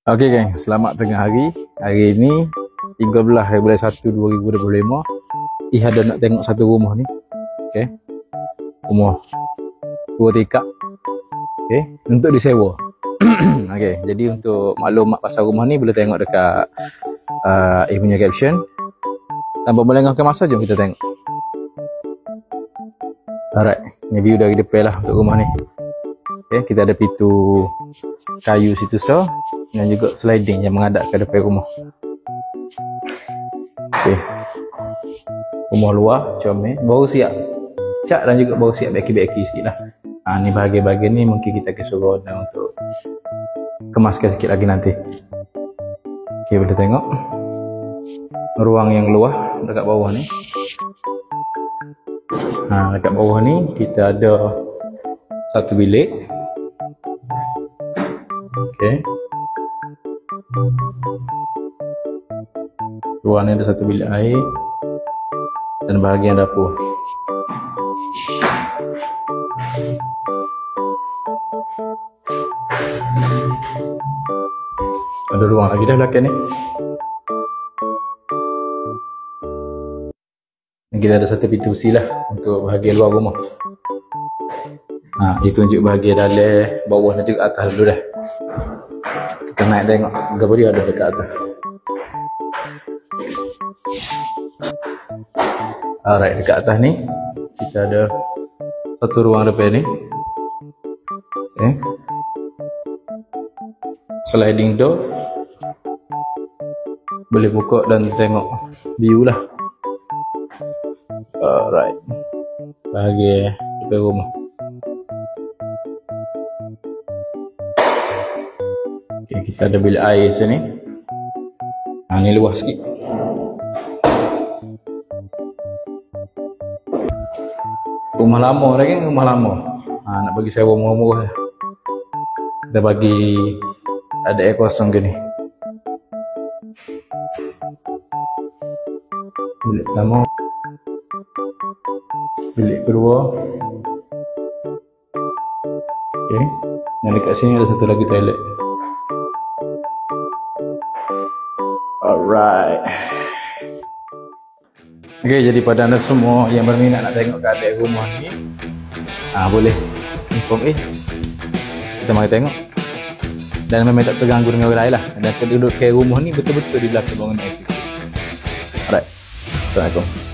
Okey geng, selamat tengah hari. Hari ni 13/1/2025. Ada nak tengok satu rumah ni. Okey. Rumah 2 tikap. Okey, untuk disewa. Okey, jadi untuk maklumat pasal rumah ni boleh tengok dekat punya caption. Tanpa melengahkan masa, jom kita tengok. Alright, ni view dari depan lah untuk rumah ni. Okey, kita ada pintu kayu situ dan juga sliding yang menghadap ke depan rumah. Okey. Rumah luar, comel, baru siap cat dan juga baru siap beki-beki sikit lah. Ni bahagian-bahagian ni mungkin kita akan suruh untuk kemaskan sikit lagi nanti. Okey, boleh tengok ruang yang luar dekat bawah ni. Dekat bawah ni kita ada satu bilik. Okey. Luar ni ada satu bilik air dan bahagian dapur. Ada ruang lagi dah belakang ni. Dan kita ada satu pintu besi lah untuk bahagian luar rumah. Ditunjuk bahagian dalam, bawah dan juga atas dulu dah. Kita naik tengok apa dia ada dekat atas. Alright, dekat atas ni kita ada satu ruang depan ni. Okay. Sliding door. Boleh buka dan tengok view lah. Alright, bahagian depan rumah. Okay, kita ada bilik air sini. Ni luas sikit. Rumah lama lagi, rumah lama. Nak bagi sewa murah-murah. Kita bagi ada air kosong gini. Bilik pertama, bilik kedua. Okay. Dan dekat sini ada satu lagi toilet. Alright. Okay, jadi pada anda semua yang berminat nak tengok keadaan rumah ni, boleh inform kita mari tengok. Dan memang tak terganggu dengan orang lain lah. Dan kedudukan rumah ni betul-betul di belakang bangunan ICT. Alright. Assalamualaikum.